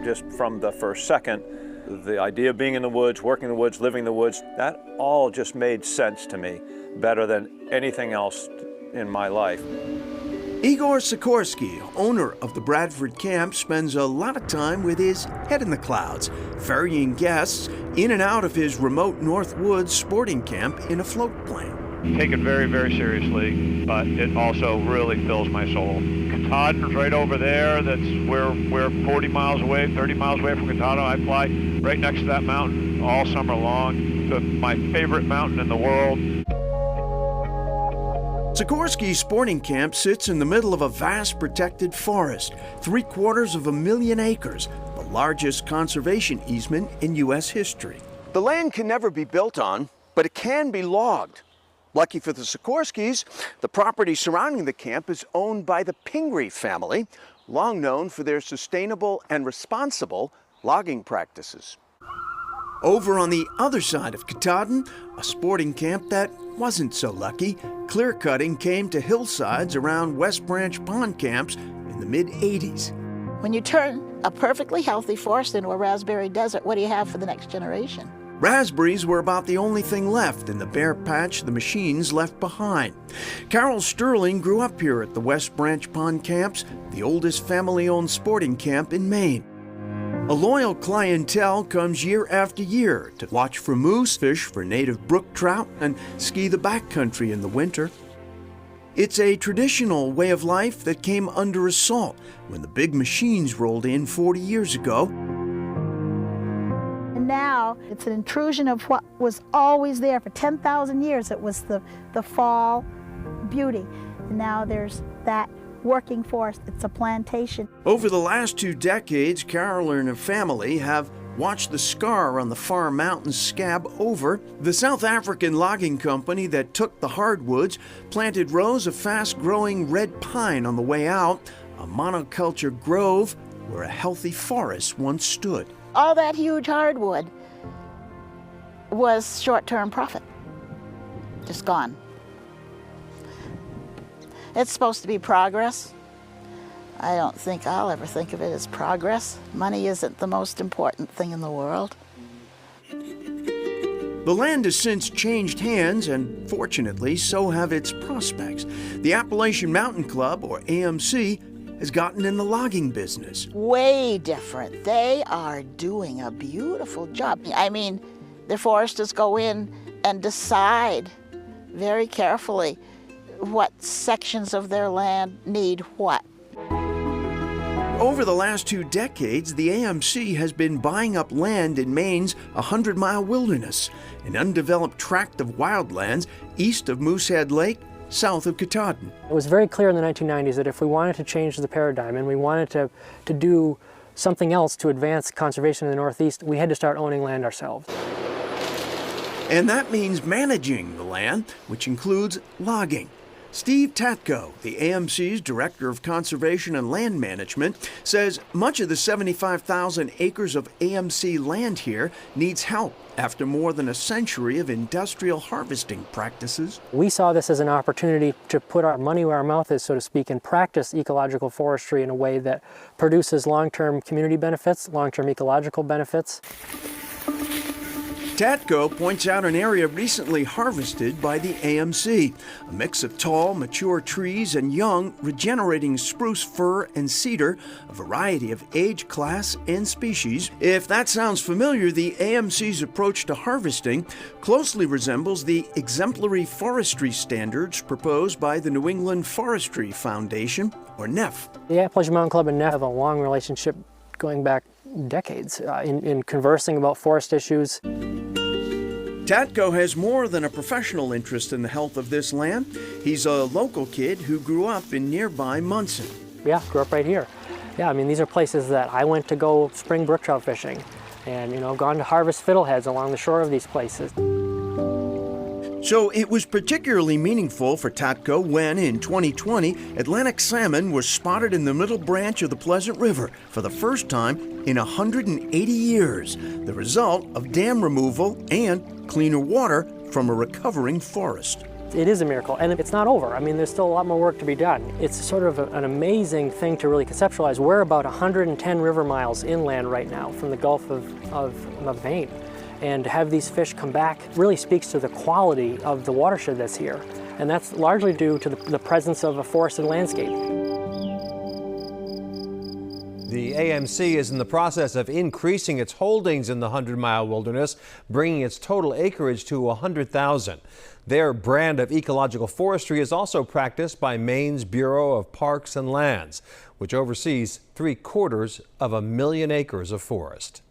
just from the first second. The idea of being in the woods, working in the woods, living in the woods, that all just made sense to me, better than anything else in my life. Igor Sikorsky, owner of the Bradford camp, spends a lot of time with his head in the clouds, ferrying guests in and out of his remote North Woods sporting camp in a float plane. Take it very, very seriously, but it also really fills my soul. Katahdin's right over there. That's we're 40 miles away, 30 miles away from Katahdin. I fly right next to that mountain all summer long. It's my favorite mountain in the world. Sikorsky's sporting camp sits in the middle of a vast protected forest, 750,000 acres, the largest conservation easement in U.S. history. The land can never be built on, but it can be logged. Lucky for the Sikorskys, the property surrounding the camp is owned by the Pingree family, long known for their sustainable and responsible logging practices. Over on the other side of Katahdin, a sporting camp that wasn't so lucky, clear-cutting came to hillsides around West Branch Pond camps in the mid-'80s. When you turn a perfectly healthy forest into a raspberry desert, what do you have for the next generation? Raspberries were about the only thing left in the bare patch the machines left behind. Carol Sterling grew up here at the West Branch Pond camps, the oldest family-owned sporting camp in Maine. A loyal clientele comes year after year to watch for moose, fish for native brook trout, and ski the backcountry in the winter. It's a traditional way of life that came under assault when the big machines rolled in 40 years ago. Now it's an intrusion of what was always there for 10,000 years. It was the fall beauty. And now there's that working forest. It's a plantation. Over the last 2 decades, Carol and her family have watched the scar on the far mountains scab over. The South African logging company that took the hardwoods planted rows of fast-growing red pine on the way out, a monoculture grove where a healthy forest once stood. All that huge hardwood was short-term profit, just gone. It's supposed to be progress. I don't think I'll ever think of it as progress. Money isn't the most important thing in the world. The land has since changed hands, and fortunately, so have its prospects. The Appalachian Mountain Club, or AMC, has gotten in the logging business. Way different. They are doing a beautiful job. I mean, the foresters go in and decide very carefully what sections of their land need what. Over the last 2 decades, the AMC has been buying up land in Maine's 100-mile wilderness, an undeveloped tract of wildlands east of Moosehead Lake, south of Katahdin. It was very clear in the 1990s that if we wanted to change the paradigm and we wanted to do something else to advance conservation in the Northeast, we had to start owning land ourselves. And that means managing the land, which includes logging. Steve Tatko, the AMC's Director of Conservation and Land Management, says much of the 75,000 acres of AMC land here needs help after more than a century of industrial harvesting practices. We saw this as an opportunity to put our money where our mouth is, so to speak, and practice ecological forestry in a way that produces long-term community benefits, long-term ecological benefits. Tatko points out an area recently harvested by the AMC, a mix of tall, mature trees and young, regenerating spruce, fir, and cedar, a variety of age, class, and species. If that sounds familiar, the AMC's approach to harvesting closely resembles the exemplary forestry standards proposed by the New England Forestry Foundation, or NEF. The Appalachian Mountain Club and NEF have a long relationship going back decades in conversing about forest issues. Tatko has more than a professional interest in the health of this land. He's a local kid who grew up in nearby Munson. Yeah, grew up right here. Yeah, I mean, these are places that I went to go spring brook trout fishing and, you know, gone to harvest fiddleheads along the shore of these places. So it was particularly meaningful for Tatko when, in 2020, Atlantic salmon was spotted in the middle branch of the Pleasant River for the first time in 180 years, the result of dam removal and cleaner water from a recovering forest. It is a miracle, and it's not over. I mean, there's still a lot more work to be done. It's sort of an amazing thing to really conceptualize. We're about 110 river miles inland right now from the Gulf of Maine. And to have these fish come back really speaks to the quality of the watershed that's here. And that's largely due to the presence of a forested landscape. The AMC is in the process of increasing its holdings in the 100-mile wilderness, bringing its total acreage to 100,000. Their brand of ecological forestry is also practiced by Maine's Bureau of Parks and Lands, which oversees 750,000 acres of forest.